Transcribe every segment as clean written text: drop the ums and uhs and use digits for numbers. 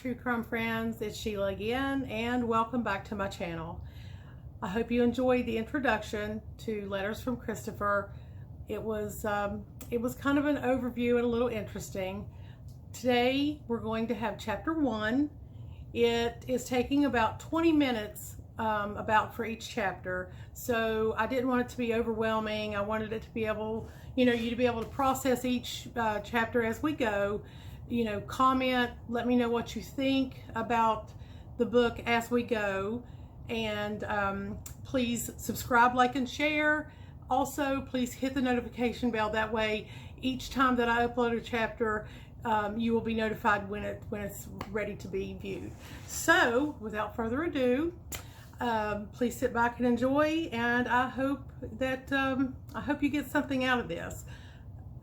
true crime friends, it's Sheila again, and welcome back to my channel. I hope you enjoyed the introduction to Letters from Christopher. It was kind of an overview and a little interesting. Today we're going to have chapter 1. It is taking about 20 minutes about for each chapter, so I didn't want it to be overwhelming. I wanted it to be able, you to be able to process each chapter as we go. Comment, let me know what you think about the book as we go, and please subscribe, like, and share. Also, please hit the notification bell. That way, each time that I upload a chapter, you will be notified when it's ready to be viewed. So, without further ado, please sit back and enjoy, and I hope you get something out of this.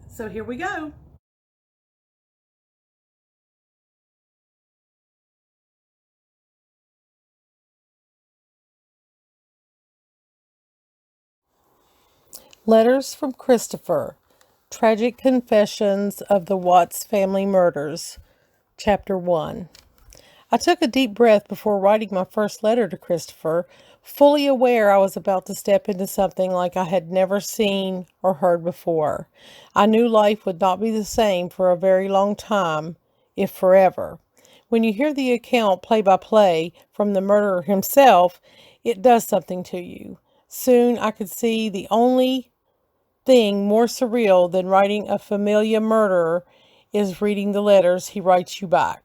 So here we go. Letters from Christopher, Tragic Confessions of the Watts Family Murders, Chapter 1. I took a deep breath before writing my first letter to Christopher, fully aware I was about to step into something like I had never seen or heard before. I knew life would not be the same for a very long time, if forever. When you hear the account play by play from the murderer himself, it does something to you. Soon I could see the only thing more surreal than writing a familiar murderer is reading the letters he writes you back.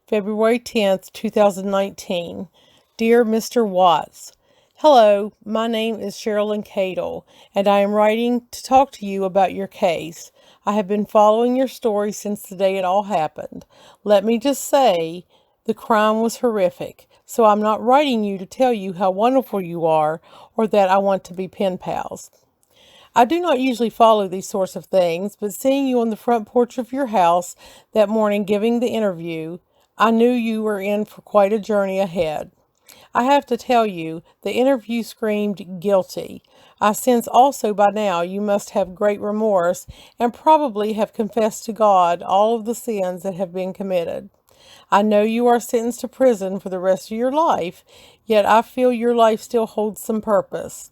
February 10th, 2019. Dear Mr. Watts, hello, my name is Sherilyn Cadle, and I am writing to talk to you about your case. I have been following your story since the day it all happened. Let me just say, the crime was horrific, so I'm not writing you to tell you how wonderful you are or that I want to be pen pals. I do not usually follow these sorts of things, but seeing you on the front porch of your house that morning giving the interview, I knew you were in for quite a journey ahead. I have to tell you, the interview screamed guilty. I sense also by now you must have great remorse and probably have confessed to God all of the sins that have been committed. I know you are sentenced to prison for the rest of your life, yet I feel your life still holds some purpose.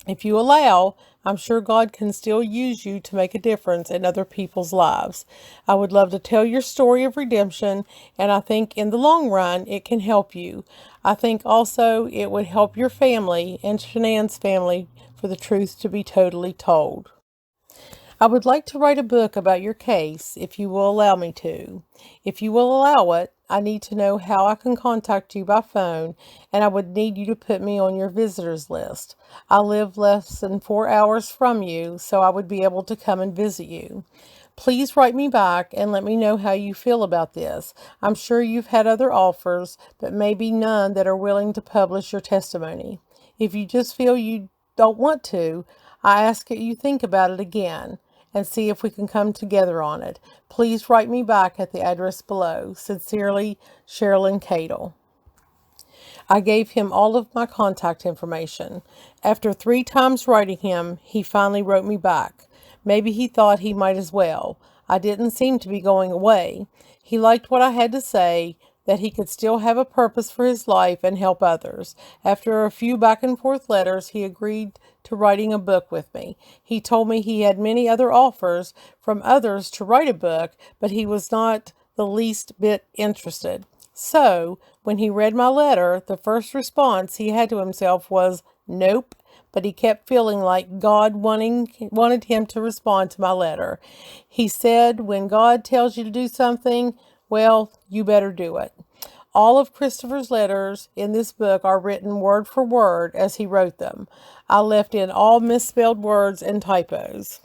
If you allow, I'm sure God can still use you to make a difference in other people's lives. I would love to tell your story of redemption, and I think in the long run it can help you. I think also it would help your family and Shanann's family for the truth to be totally told. I would like to write a book about your case, if you will allow me to. If you will allow it, I need to know how I can contact you by phone, and I would need you to put me on your visitors list. I live less than 4 hours from you, so I would be able to come and visit you. Please write me back and let me know how you feel about this. I'm sure you've had other offers, but maybe none that are willing to publish your testimony. If you just feel you don't want to, I ask that you think about it again and see if we can come together on it. Please write me back at the address below. Sincerely, Sherilyn Cadle. I gave him all of my contact information. After 3 times writing him, he finally wrote me back. Maybe he thought he might as well. I didn't seem to be going away. He liked what I had to say, that he could still have a purpose for his life and help others. After a few back and forth letters, he agreed to writing a book with me. He told me he had many other offers from others to write a book, but he was not the least bit interested. So, when he read my letter, the first response he had to himself was, nope, but he kept feeling like God wanted him to respond to my letter. He said, when God tells you to do something, well, you better do it. All of Christopher's letters in this book are written word for word as he wrote them. I left in all misspelled words and typos.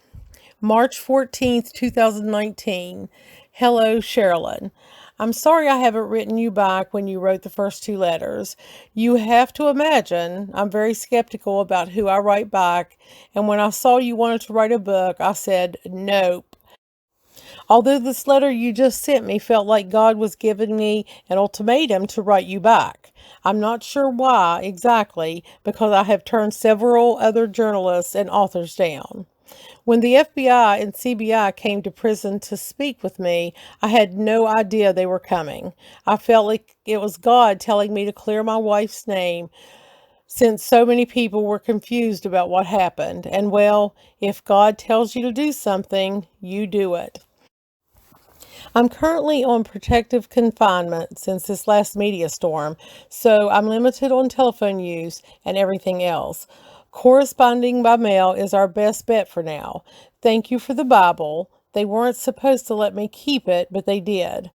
March 14th, 2019. Hello, Sherilyn. I'm sorry I haven't written you back when you wrote the first 2 letters. You have to imagine I'm very skeptical about who I write back, and when I saw you wanted to write a book, I said nope. Although this letter you just sent me felt like God was giving me an ultimatum to write you back. I'm not sure why exactly, because I have turned several other journalists and authors down. When the FBI and CBI came to prison to speak with me, I had no idea they were coming. I felt like it was God telling me to clear my wife's name since so many people were confused about what happened. And well, if God tells you to do something, you do it. I'm currently on protective confinement since this last media storm, so I'm limited on telephone use and everything else. Corresponding by mail is our best bet for now. Thank you for the Bible. They weren't supposed to let me keep it, but they did.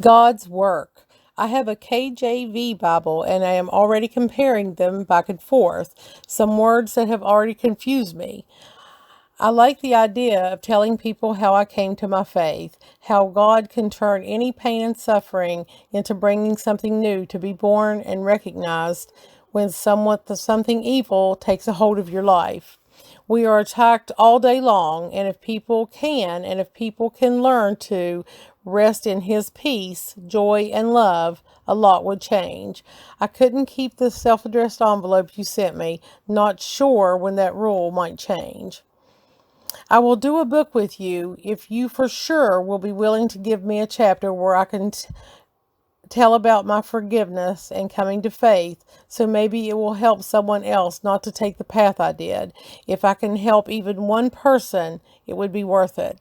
God's work. I have a KJV Bible and I am already comparing them back and forth. Some words that have already confused me. I like the idea of telling people how I came to my faith, how God can turn any pain and suffering into bringing something new to be born and recognized when something evil takes a hold of your life. We are attacked all day long, and if people can learn to rest in His peace, joy, and love, a lot would change. I couldn't keep the self-addressed envelope you sent me, not sure when that rule might change. I will do a book with you if you for sure will be willing to give me a chapter where I can tell about my forgiveness and coming to faith, so maybe it will help someone else not to take the path I did. If I can help even one person, it would be worth it.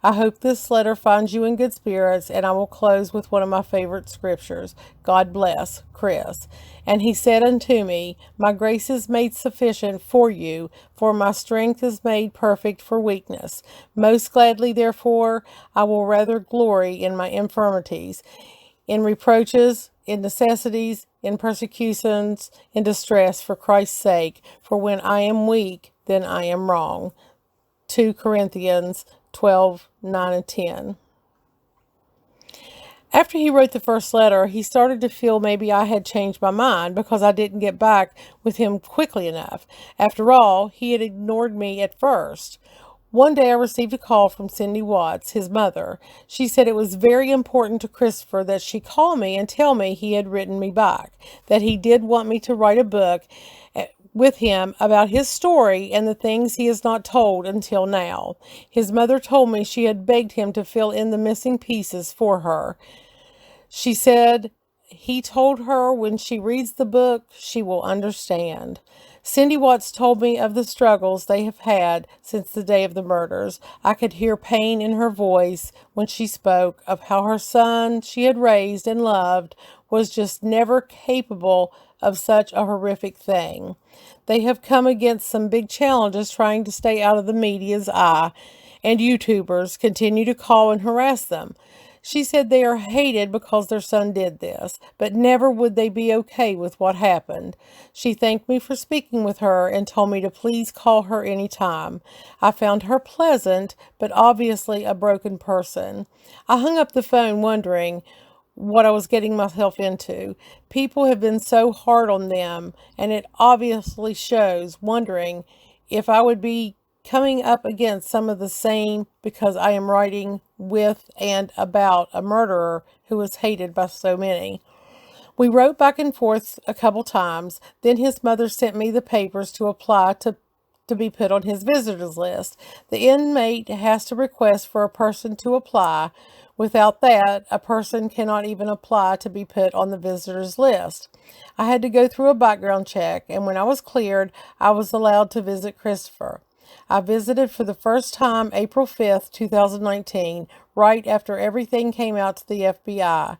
I hope this letter finds you in good spirits, and I will close with one of my favorite scriptures. God bless, Chris. And he said unto me, My grace is made sufficient for you, for my strength is made perfect for weakness. Most gladly, therefore, I will rather glory in my infirmities, in reproaches, in necessities, in persecutions, in distress for Christ's sake. For when I am weak, then I am wrong. 2 Corinthians 12:9 and 10. After he wrote the first letter, he started to feel maybe I had changed my mind because I didn't get back with him quickly enough. After all, he had ignored me at first. One day I received a call from Cindy Watts, his mother. She said it was very important to Christopher that she call me and tell me he had written me back, that he did want me to write a book with him about his story and the things he has not told until now. His mother told me she had begged him to fill in the missing pieces for her. She said he told her when she reads the book, she will understand. Cindy Watts told me of the struggles they have had since the day of the murders. I could hear pain in her voice when she spoke of how her son she had raised and loved was just never capable of such a horrific thing. They have come against some big challenges trying to stay out of the media's eye, and YouTubers continue to call and harass them. She said they are hated because their son did this, but never would they be okay with what happened. She thanked me for speaking with her and told me to please call her any time. I found her pleasant, but obviously a broken person. I hung up the phone wondering what I was getting myself into. People have been so hard on them, and it obviously shows, wondering if I would be coming up against some of the same because I am writing with and about a murderer who was hated by so many. We wrote back and forth a couple times. Then his mother sent me the papers to apply to be put on his visitors list. The inmate has to request for a person to apply. Without that, a person cannot even apply to be put on the visitors list. I had to go through a background check, and when I was cleared, I was allowed to visit Christopher. I visited for the first time April 5th, 2019, right after everything came out to the FBI.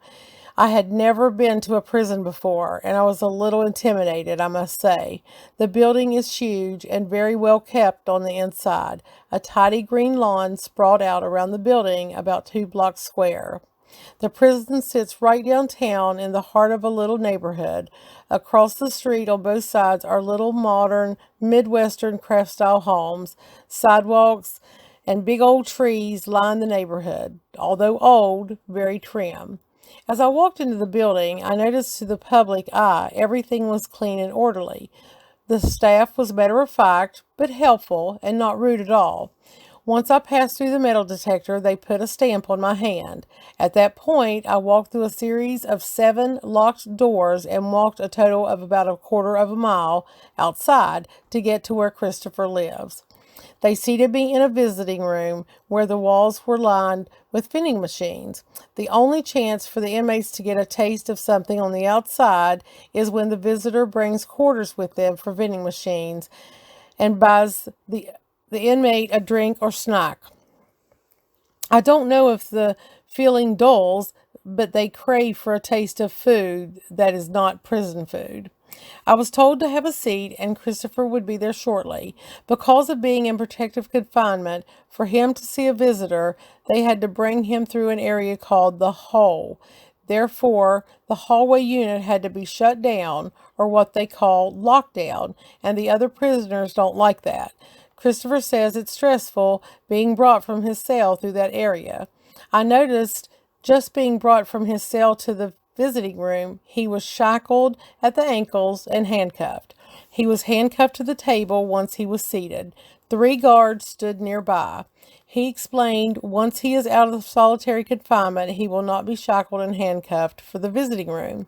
I had never been to a prison before, and I was a little intimidated, I must say. The building is huge and very well kept on the inside. A tidy green lawn sprawled out around the building about 2 blocks square. The prison sits right downtown in the heart of a little neighborhood. Across the street on both sides are little modern, Midwestern craft-style homes. Sidewalks and big old trees line the neighborhood, although old, very trim. As I walked into the building, I noticed to the public eye everything was clean and orderly. The staff was matter of fact, but helpful and not rude at all. Once I passed through the metal detector, they put a stamp on my hand. At that point, I walked through a series of 7 locked doors and walked a total of about a quarter of a mile outside to get to where Christopher lives. They seated me in a visiting room where the walls were lined with vending machines. The only chance for the inmates to get a taste of something on the outside is when the visitor brings quarters with them for vending machines and buys the inmate a drink or snack. I don't know if the feeling dulls, but they crave for a taste of food that is not prison food. I was told to have a seat and Christopher would be there shortly. Because of being in protective confinement, for him to see a visitor, they had to bring him through an area called the hole. Therefore, the hallway unit had to be shut down, or what they call lockdown, and the other prisoners don't like that. Christopher says it's stressful being brought from his cell through that area. I noticed just being brought from his cell to the visiting room, he was shackled at the ankles and handcuffed. He was handcuffed to the table once he was seated. 3 guards stood nearby. He explained once he is out of solitary confinement, he will not be shackled and handcuffed for the visiting room.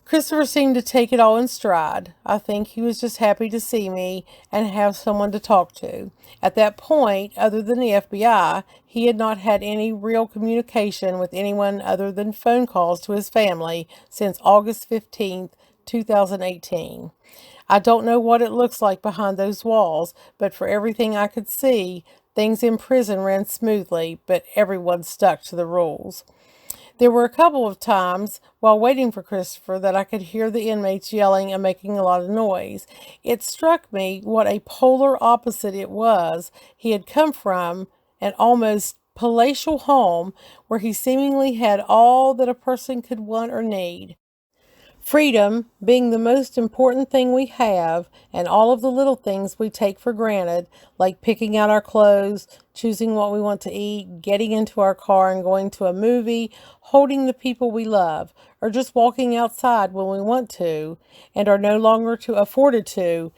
Christopher seemed to take it all in stride. I think he was just happy to see me and have someone to talk to. At that point, other than the FBI, he had not had any real communication with anyone other than phone calls to his family since August 15th, 2018. I don't know what it looks like behind those walls, but for everything I could see, things in prison ran smoothly, but everyone stuck to the rules. There were a couple of times while waiting for Christopher that I could hear the inmates yelling and making a lot of noise. It struck me what a polar opposite it was. He had come from an almost palatial home where he seemingly had all that a person could want or need. Freedom being the most important thing we have, and all of the little things we take for granted, like picking out our clothes, choosing what we want to eat, getting into our car and going to a movie, holding the people we love, or just walking outside when we want to and are no longer afforded to,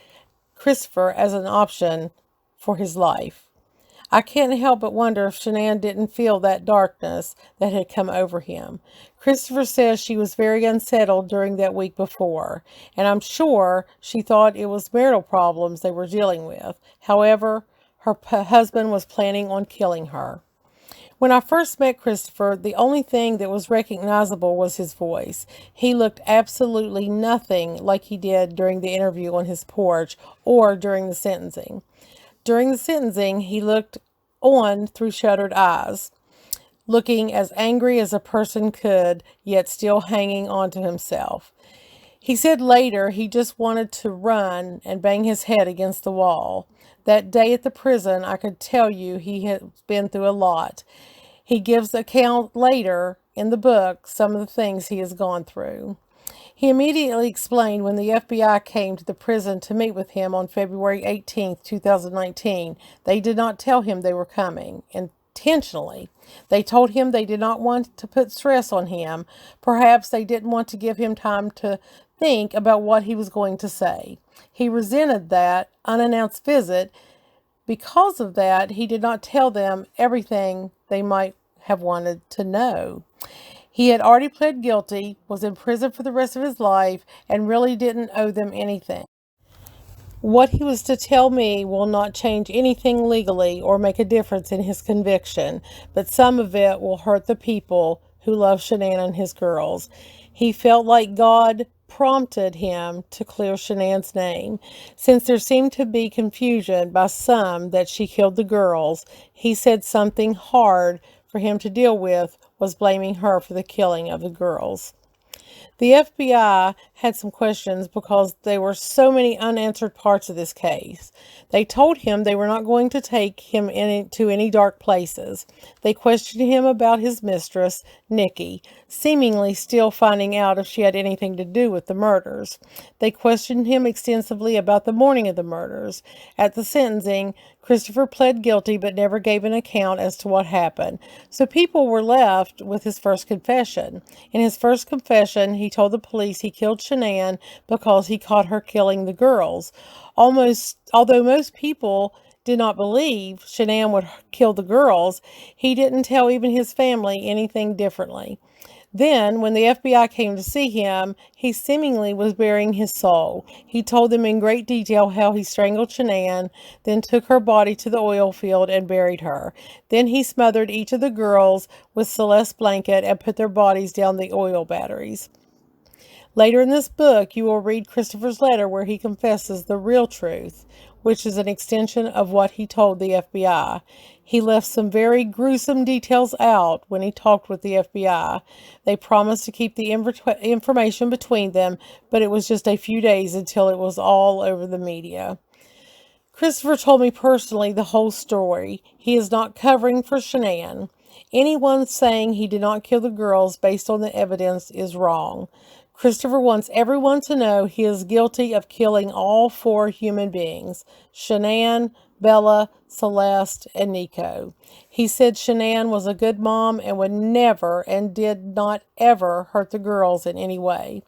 Christopher as an option for his life. I can't help but wonder if Shanann didn't feel that darkness that had come over him. Christopher says she was very unsettled during that week before, and I'm sure she thought it was marital problems they were dealing with. However, her husband was planning on killing her. When I first met Christopher, the only thing that was recognizable was his voice. He looked absolutely nothing like he did during the interview on his porch or during the sentencing. During the sentencing, he looked on through shuttered eyes, looking as angry as a person could, yet still hanging on to himself. He said later he just wanted to run and bang his head against the wall. That day at the prison, I could tell you he had been through a lot. He gives account later in the book some of the things he has gone through. He immediately explained when the FBI came to the prison to meet with him on February 18, 2019. They did not tell him they were coming intentionally. They told him they did not want to put stress on him. Perhaps they didn't want to give him time to think about what he was going to say. He resented that unannounced visit. Because of that, he did not tell them everything they might have wanted to know. He had already pled guilty, was in prison for the rest of his life, and really didn't owe them anything. What he was to tell me will not change anything legally or make a difference in his conviction, but some of it will hurt the people who love Shanann and his girls. He felt like God prompted him to clear Shanann's name. Since there seemed to be confusion by some that she killed the girls, he said something hard for him to deal with was blaming her for the killing of the girls. The FBI had some questions because there were so many unanswered parts of this case. They told him they were not going to take him to any dark places. They questioned him about his mistress, Nikki, seemingly still finding out if she had anything to do with the murders. They questioned him extensively about the morning of the murders. At the sentencing, Christopher pled guilty but never gave an account as to what happened. So people were left with his first confession. In his first confession, he told the police he killed Shanann because he caught her killing the girls. Although most people did not believe Shanann would kill the girls, he didn't tell even his family anything differently. Then, when the FBI came to see him, he seemingly was burying his soul. He told them in great detail how he strangled Shanann, then took her body to the oil field and buried her. Then he smothered each of the girls with Celeste's blanket and put their bodies down the oil batteries. Later in this book, you will read Christopher's letter where he confesses the real truth, which is an extension of what he told the FBI. He left some very gruesome details out when he talked with the FBI. They promised to keep the information between them, but it was just a few days until it was all over the media. Christopher told me personally the whole story. He is not covering for Shanann. Anyone saying he did not kill the girls based on the evidence is wrong. Christopher wants everyone to know he is guilty of killing all 4 human beings: Shanann, Bella, Celeste, and Nico. He said Shanann was a good mom and would never and did not ever hurt the girls in any way.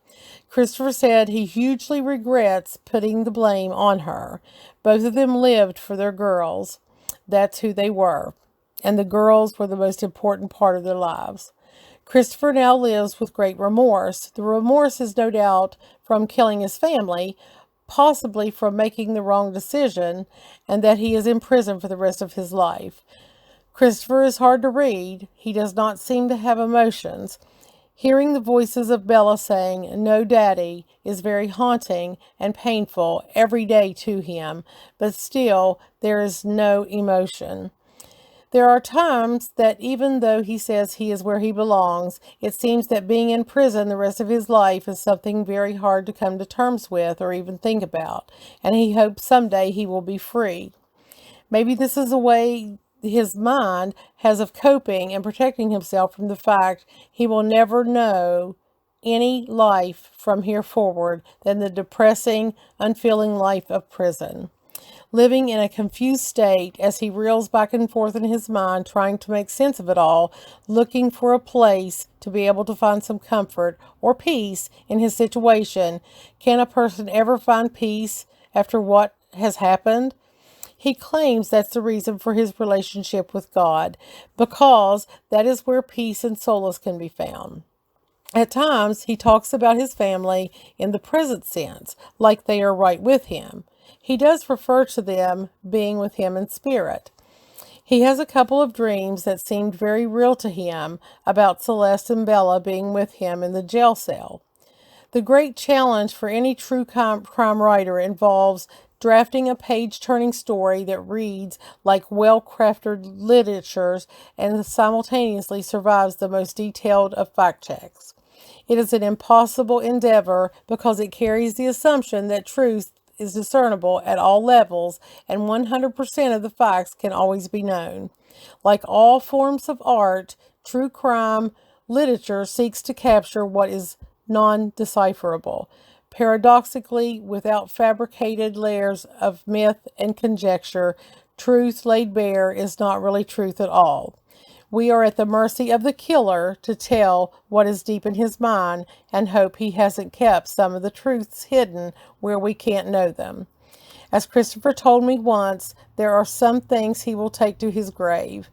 Christopher said he hugely regrets putting the blame on her. Both of them lived for their girls. That's who they were. And the girls were the most important part of their lives. Christopher now lives with great remorse. The remorse is no doubt from killing his family, possibly from making the wrong decision, and that he is in prison for the rest of his life. Christopher is hard to read. He does not seem to have emotions. Hearing the voices of Bella saying, "No, Daddy," is very haunting and painful every day to him, but still there is no emotion. There are times that even though he says he is where he belongs, it seems that being in prison the rest of his life is something very hard to come to terms with or even think about, and he hopes someday he will be free. Maybe this is a way his mind has of coping and protecting himself from the fact he will never know any life from here forward than the depressing, unfeeling life of prison. Living in a confused state as he reels back and forth in his mind, trying to make sense of it all, looking for a place to be able to find some comfort or peace in his situation. Can a person ever find peace after what has happened? He claims that's the reason for his relationship with God, because that is where peace and solace can be found. At times, he talks about his family in the present sense, like they are right with him. He does refer to them being with him in spirit. He has a couple of dreams that seemed very real to him about Celeste and Bella being with him in the jail cell. The great challenge for any true crime writer involves drafting a page-turning story that reads like well-crafted literatures and simultaneously survives the most detailed of fact checks. It is an impossible endeavor because it carries the assumption that truth is discernible at all levels and 100% of the facts can always be known. Like all forms of art, true crime literature seeks to capture what is non-decipherable. Paradoxically, without fabricated layers of myth and conjecture, truth laid bare is not really truth at all. We are at the mercy of the killer to tell what is deep in his mind and hope he hasn't kept some of the truths hidden where we can't know them. As Christopher told me once, there are some things he will take to his grave.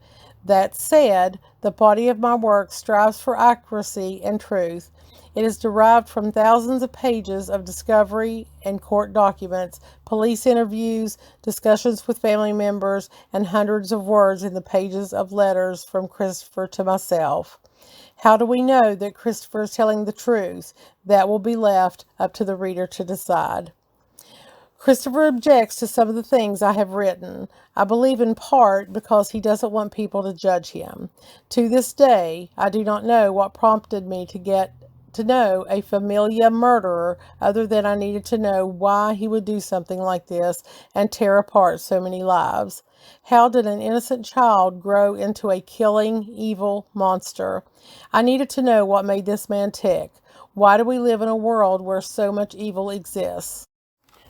That said, the body of my work strives for accuracy and truth. It is derived from thousands of pages of discovery and court documents, police interviews, discussions with family members, and hundreds of words in the pages of letters from Christopher to myself. How do we know that Christopher is telling the truth? That will be left up to the reader to decide. Christopher objects to some of the things I have written. I believe in part because he doesn't want people to judge him. To this day, I do not know what prompted me to get to know a familia murderer other than I needed to know why he would do something like this and tear apart so many lives. How did an innocent child grow into a killing, evil monster? I needed to know what made this man tick. Why do we live in a world where so much evil exists?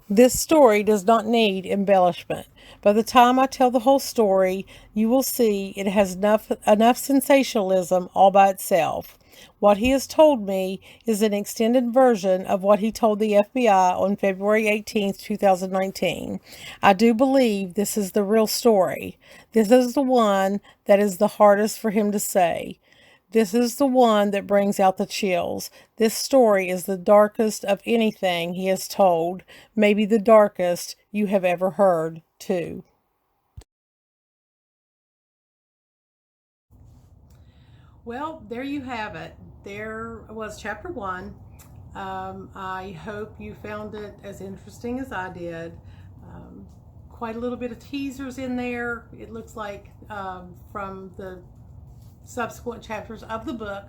This story does not need embellishment. By the time I tell the whole story, you will see it has enough sensationalism all by itself. What he has told me is an extended version of what he told the FBI on February 18th, 2019. I do believe this is the real story. This is the one that is the hardest for him to say. This is the one that brings out the chills. This story is the darkest of anything he has told, maybe the darkest you have ever heard, too. Well, there you have it. There was chapter 1. I hope you found it as interesting as I did. Quite a little bit of teasers in there, it looks like, from the subsequent chapters of the book.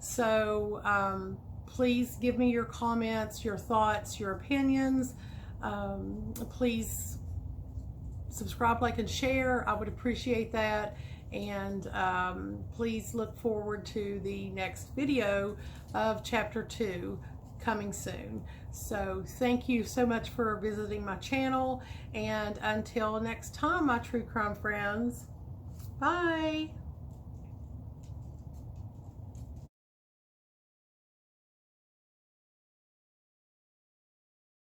So please give me your comments, your thoughts, your opinions. Please subscribe, like, and share. I would appreciate that. And please look forward to the next video of chapter 2 coming soon. So thank you so much for visiting my channel, and until next time, my true crime friends, bye.